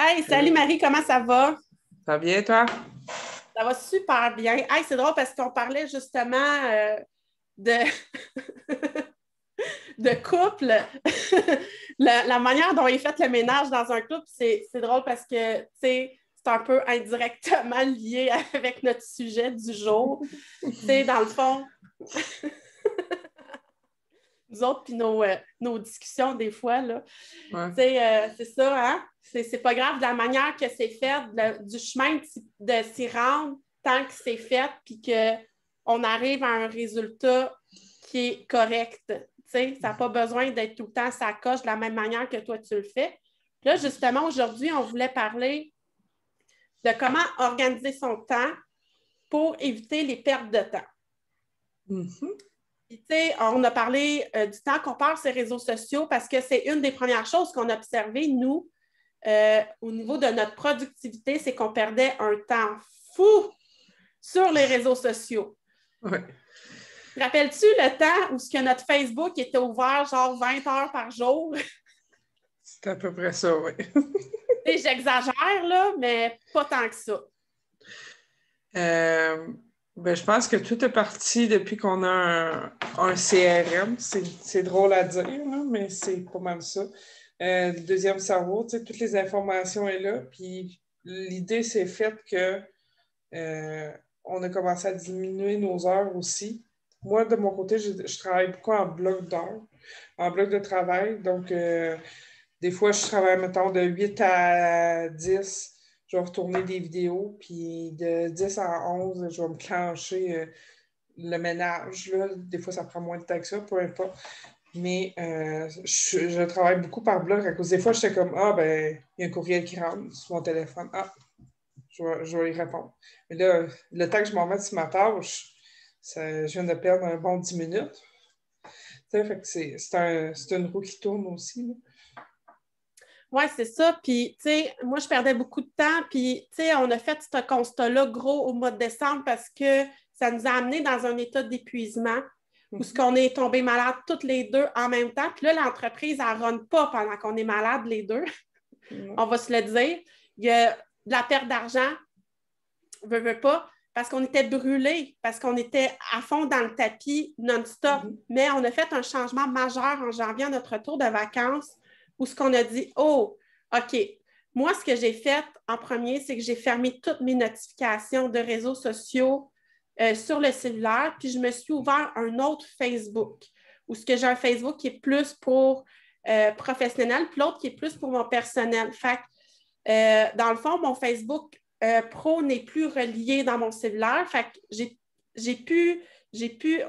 Hey, salut Marie, comment ça va? Ça va bien, toi? Ça va super bien. Hey, c'est drôle parce qu'on parlait justement de, de couple. La manière dont est fait le ménage dans un couple, c'est drôle parce que, tu sais, c'est un peu indirectement lié avec notre sujet du jour. Tu sais, dans le fond, nous autres, puis nos discussions des fois, là, Ouais. c'est ça, hein? C'est pas grave de la manière que c'est fait, du chemin de s'y rendre, tant que c'est fait, puis qu'on arrive à un résultat qui est correct. Ça n'a pas besoin d'être tout le temps ça coche de la même manière que toi tu le fais. Là, justement, aujourd'hui, on voulait parler de comment organiser son temps pour éviter les pertes de temps. Mhm. Puis, on a parlé du temps qu'on perd sur les réseaux sociaux parce que c'est une des premières choses qu'on a observées, nous, au niveau de notre productivité, c'est qu'on perdait un temps fou sur les réseaux sociaux. Ouais. Te rappelles-tu le temps où ce que notre Facebook était ouvert genre 20 heures par jour? C'est à peu près ça, oui. J'exagère, là, mais pas tant que ça. Euh, je pense que tout est parti depuis qu'on a un CRM. C'est drôle à dire, là, mais c'est pas mal ça. Le deuxième cerveau, tu sais, toutes les informations sont là. Puis l'idée s'est faite que on a commencé à diminuer nos heures aussi. Moi, de mon côté, je travaille beaucoup en bloc d'heures, en bloc de travail. Donc, des fois, je travaille, mettons, de 8 à 10. Je vais retourner des vidéos, puis de 10 à 11, je vais me clencher le ménage. Là. Des fois, ça prend moins de temps que ça, peu importe. Mais je travaille beaucoup par bloc à cause des fois, j'étais comme, ah, ben, il y a un courriel qui rentre sur mon téléphone. Ah, je vais y répondre. Mais là, le temps que je m'en mette sur ma tâche, je viens de perdre un bon 10 minutes. Tu sais, fait que c'est une roue qui tourne aussi. Là. Oui, c'est ça. Puis, tu sais, moi, je perdais beaucoup de temps. Puis, tu sais, on a fait ce constat-là gros au mois de décembre parce que ça nous a amenés dans un état d'épuisement où ce qu'on est tombé malade toutes les deux en même temps. Puis là, l'entreprise, elle ne run pas pendant qu'on est malade les deux. On va se le dire. Il y a de la perte d'argent, veut pas, parce qu'on était brûlés, parce qu'on était à fond dans le tapis non-stop. Mais on a fait un changement majeur en janvier à notre retour de vacances où ce qu'on a dit, oh, OK, moi, ce que j'ai fait en premier, c'est que j'ai fermé toutes mes notifications de réseaux sociaux sur le cellulaire, puis je me suis ouvert un autre Facebook, où ce que j'ai un Facebook qui est plus pour professionnel, puis l'autre qui est plus pour mon personnel. Fait que, dans le fond, mon Facebook pro n'est plus relié dans mon cellulaire. Fait que j'ai pu.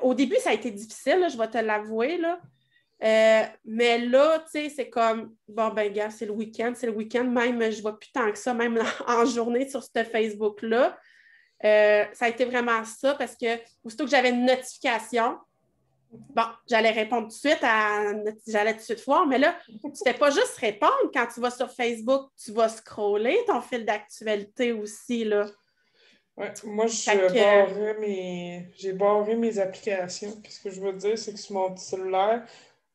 Au début, ça a été difficile, là, je vais te l'avouer. Là. Mais là, tu sais, c'est comme bon, ben, gars, c'est le week-end, même, je ne vais plus tant que ça, même en journée sur ce Facebook-là. Ça a été vraiment ça parce que aussitôt que j'avais une notification, bon, j'allais répondre tout de suite, j'allais tout de suite voir, mais là, tu ne fais pas juste répondre quand tu vas sur Facebook, tu vas scroller ton fil d'actualité aussi, là. Ouais, moi, Fait que, j'ai barré mes applications. Qu'est-ce que je veux dire, c'est que sur mon petit cellulaire,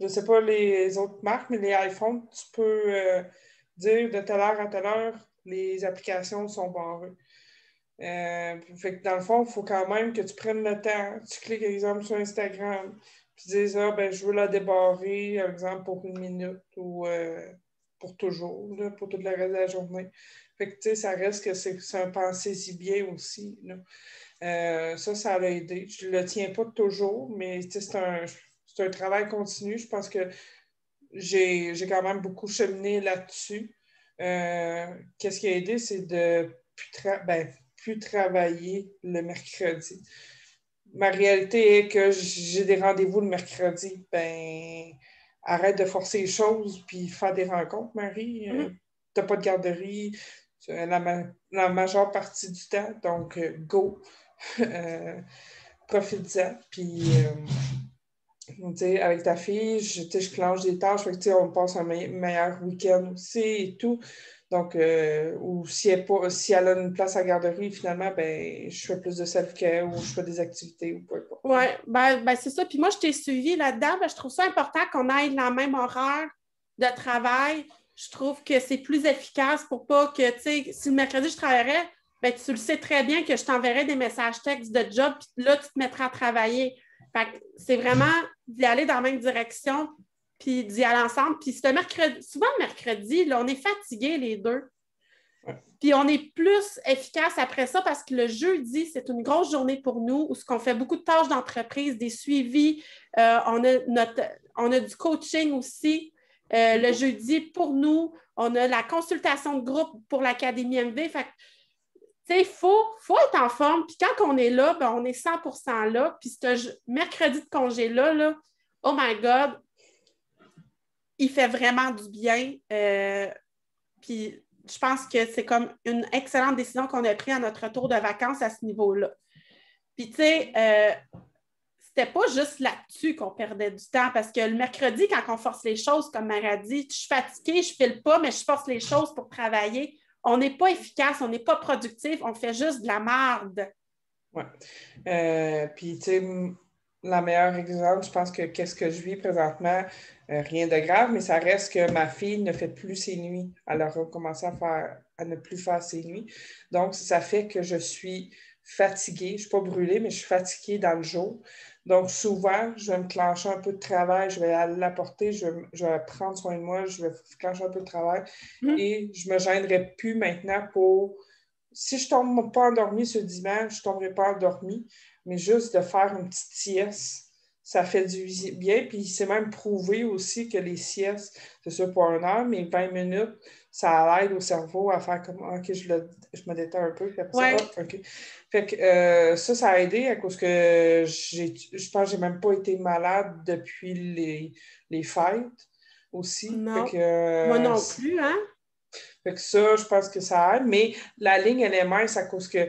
je ne sais pas les autres marques, mais les iPhones, tu peux dire de telle heure à telle heure, les applications sont barrées. Fait que dans le fond, il faut quand même que tu prennes le temps. Tu cliques, par exemple, sur Instagram, puis tu dis, ah, ben, je veux la débarrer, par exemple, pour une minute ou pour toujours, là, pour toute la reste de la journée. Fait que, tu sais, ça reste que c'est un pensée-y bien aussi, là. Ça l'a aidé. Je ne le tiens pas toujours, mais tu sais, c'est un travail continu. Je pense que j'ai quand même beaucoup cheminé là-dessus. Qu'est-ce qui a aidé, c'est de plus travailler le mercredi. Ma réalité est que j'ai des rendez-vous le mercredi. Ben, arrête de forcer les choses puis faire des rencontres, Marie. T'as pas de garderie la majeure partie du temps, donc go. Profite-en. Puis avec ta fille, je clenche des tâches, fait que, on passe un meilleur week-end aussi et tout. Donc, ou si elle a une place à la garderie, finalement, ben, je fais plus de self-care ou je fais des activités ou peu importe. oui, ben, c'est ça. Puis moi, je t'ai suivi là-dedans. Ben, je trouve ça important qu'on ait la même horaire de travail je trouve que c'est plus efficace pour pas que, tu sais, si le mercredi, je travaillerais, ben, tu le sais très bien que je t'enverrai des messages textes de job, puis là, tu te mettras à travailler. Fait que c'est vraiment d'y aller dans la même direction, puis d'y aller ensemble. Puis c'est le mercredi, souvent le mercredi, là, on est fatigués les deux. Puis on est plus efficace après ça parce que le jeudi, c'est une grosse journée pour nous où on fait beaucoup de tâches d'entreprise, des suivis. On a du coaching aussi le jeudi pour nous. On a la consultation de groupe pour l'Académie MV. Fait que, tu sais, il faut être en forme. Puis quand on est là, ben, on est 100% là. Puis ce mercredi de congé-là, là, oh my God, il fait vraiment du bien. Puis je pense que c'est comme une excellente décision qu'on a prise à notre retour de vacances à ce niveau-là. Puis, tu sais, c'était pas juste là-dessus qu'on perdait du temps parce que le mercredi, quand on force les choses, comme Mère a dit, je suis fatiguée, je file pas, mais je force les choses pour travailler. On n'est pas efficace, on n'est pas productif, on fait juste de la merde. Oui. Puis, tu sais, la meilleure exemple, je pense que qu'est-ce que je vis présentement, rien de grave, mais ça reste que ma fille ne fait plus ses nuits. Elle a recommencé à ne plus faire ses nuits. Donc, ça fait que je suis fatiguée. Je ne suis pas brûlée, mais je suis fatiguée dans le jour. Donc, souvent, je vais me clencher un peu de travail, je vais aller l'apporter, je vais prendre soin de moi, je vais clencher un peu de travail et je ne me gênerai plus maintenant pour... Si je ne tombe pas endormie ce dimanche, je ne tomberai pas endormie, mais juste de faire une petite sieste, ça fait du bien. Puis c'est même prouvé aussi que les siestes, c'est sûr pour 1 heure, mais 20 minutes, ça aide au cerveau à faire comme OK, je me détends un peu, puis après ça, hop, OK. Fait que ça a aidé à cause que je pense que j'ai même pas été malade depuis les fêtes aussi. Non. Fait que, Moi non plus, hein? fait que ça, je pense que ça aide, mais la ligne, elle est mince à cause que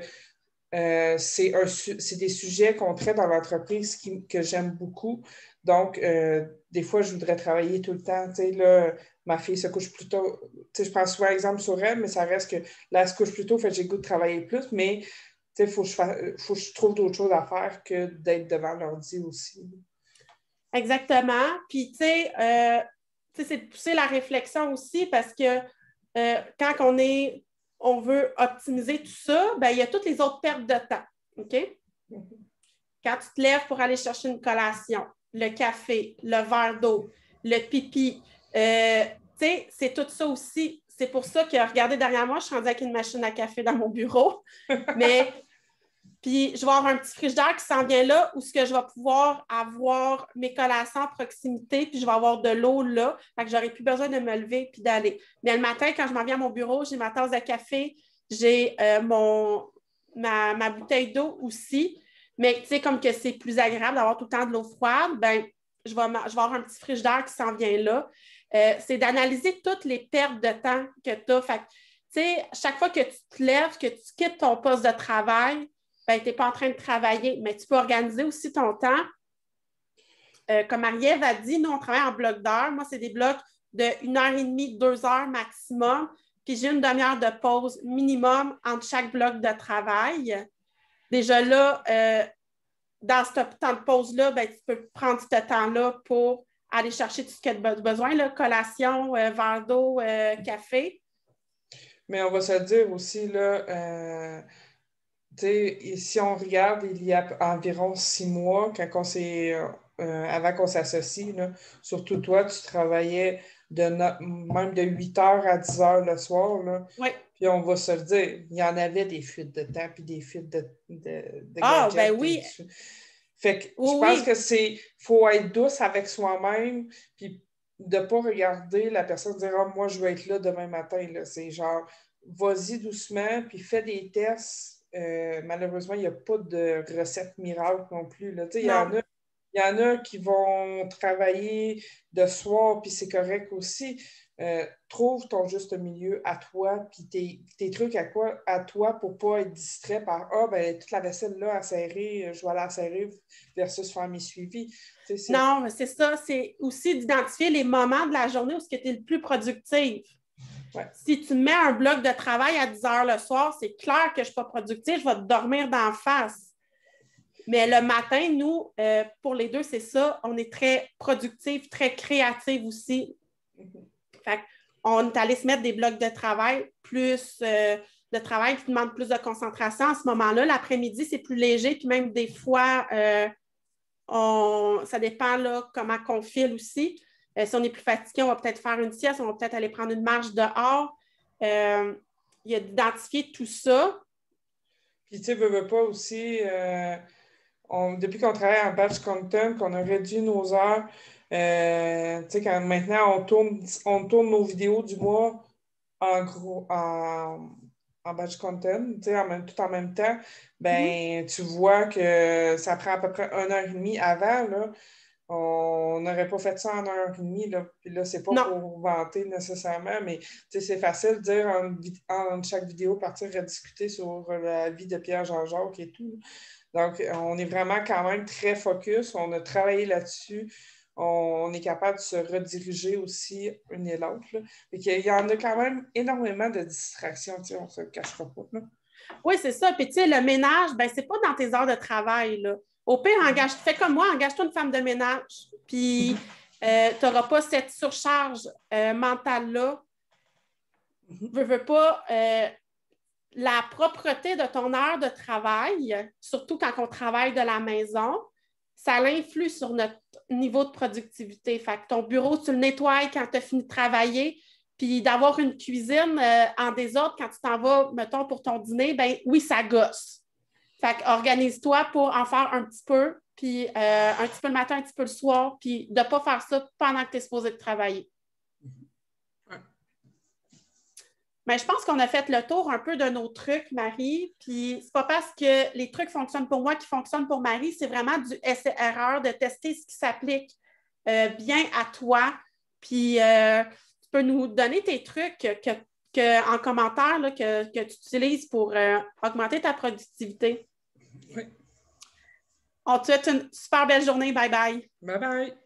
c'est des sujets qu'on traite dans l'entreprise que j'aime beaucoup. Donc, des fois, je voudrais travailler tout le temps. Tu sais, là, ma fille se couche plus tôt. Tu sais, je prends souvent exemple sur elle, mais ça reste que là, elle se couche plus tôt, fait que j'ai le goût de travailler plus. Mais, tu sais, il faut que je trouve d'autres choses à faire que d'être devant l'ordi aussi. Exactement. Puis, tu sais, c'est de pousser la réflexion aussi parce que quand on veut optimiser tout ça, ben, il y a toutes les autres pertes de temps. OK? Mm-hmm. Quand tu te lèves pour aller chercher une collation, le café, le verre d'eau, le pipi, tu sais, c'est tout ça aussi. C'est pour ça que, regardez derrière moi, je suis rendue avec une machine à café dans mon bureau. Mais puis, je vais avoir un petit frigidaire qui s'en vient là où ce que je vais pouvoir avoir mes collations à proximité, puis je vais avoir de l'eau là. Fait que j'aurai plus besoin de me lever puis d'aller. Mais le matin, quand je m'en viens à mon bureau, j'ai ma tasse de café, j'ai ma bouteille d'eau aussi. Mais tu sais, comme que c'est plus agréable d'avoir tout le temps de l'eau froide, ben je vais avoir un petit frigidaire qui s'en vient là. C'est d'analyser toutes les pertes de temps que tu as. Fait que, tu sais, chaque fois que tu te lèves, que tu quittes ton poste de travail, ben, tu n'es pas en train de travailler, mais tu peux organiser aussi ton temps. Comme Marie-Ève a dit, nous, on travaille en bloc d'heures. Moi, c'est des blocs de 1h30, 2 heures maximum. Puis j'ai une demi-heure de pause minimum entre chaque bloc de travail. Déjà là, dans ce temps de pause-là, ben, tu peux prendre ce temps-là pour aller chercher tout ce que tu as besoin, là, collation, verre d'eau, café. Mais on va se dire aussi, là, si on regarde, il y a environ 6 mois, avant qu'on s'associe, là, surtout toi, tu travaillais même de 8 heures à 10 heures le soir. Là. Oui. Puis on va se le dire, il y en avait des fuites de temps, puis des fuites de Ah, gadgets. ben oui. Fait que oui, je pense que faut être douce avec soi-même, puis de ne pas regarder la personne dire « moi, je vais être là demain matin. » C'est genre, vas-y doucement, puis fais des tests. Malheureusement, il n'y a pas de recette miracle non plus. Là. Il y en a qui vont travailler de soir, puis c'est correct aussi. Trouve ton juste milieu à toi, puis tes trucs à toi pour ne pas être distrait par ben, toute la vaisselle là à serrer, je vais aller la serrer versus faire mes suivis. Non, c'est ça. C'est aussi d'identifier les moments de la journée où tu es le plus productif. Ouais. Si tu mets un bloc de travail à 10 heures le soir, c'est clair que je ne suis pas productive, je vais te dormir d'en face. Mais le matin, nous, pour les deux, c'est ça. On est très productifs, très créatifs aussi. Fait on est allé se mettre des blocs de travail plus de travail qui demande plus de concentration. À ce moment-là, l'après-midi, c'est plus léger, puis même des fois, ça dépend là, comment on file aussi. Si on est plus fatigué, on va peut-être faire une sieste, on va peut-être aller prendre une marche dehors. Il y a d'identifier tout ça. Puis, tu sais, veux pas aussi, depuis qu'on travaille en batch content, qu'on a réduit nos heures, tu sais, quand maintenant on tourne nos vidéos du mois en batch content, tu sais, tout en même temps, ben, tu vois que ça prend à peu près 1 heure et demie avant, là. On n'aurait pas fait ça en 1 heure et demie, là. Puis là, c'est pas pour vanter nécessairement, mais c'est facile de dire en chaque vidéo, partir à discuter sur la vie de Pierre Jean-Jacques et tout. Donc, on est vraiment quand même très focus. On a travaillé là-dessus. On est capable de se rediriger aussi une et l'autre. Il y en a quand même énormément de distractions, on ne se le cachera pas. Là. Oui, c'est ça. Puis, tu sais, le ménage, ben, c'est pas dans tes heures de travail, là. Au pire, fais comme moi, engage-toi une femme de ménage. Puis, tu n'auras pas cette surcharge mentale-là. Veux pas, la propreté de ton heure de travail, surtout quand on travaille de la maison, ça influe sur notre niveau de productivité. Fait que ton bureau, tu le nettoies quand tu as fini de travailler. Puis d'avoir une cuisine en désordre quand tu t'en vas, mettons, pour ton dîner, ben oui, ça gosse. Fait organise-toi pour en faire un petit peu, puis un petit peu le matin, un petit peu le soir, puis de ne pas faire ça pendant que tu es supposé de travailler. Ouais. Mais je pense qu'on a fait le tour un peu de nos trucs, Marie. Puis c'est pas parce que les trucs fonctionnent pour moi qui fonctionnent pour Marie, c'est vraiment du essai-erreur, de tester ce qui s'applique bien à toi. Puis tu peux nous donner tes trucs en commentaire là, que tu utilises pour augmenter ta productivité. Oui. On te souhaite une super belle journée. Bye bye. Bye bye.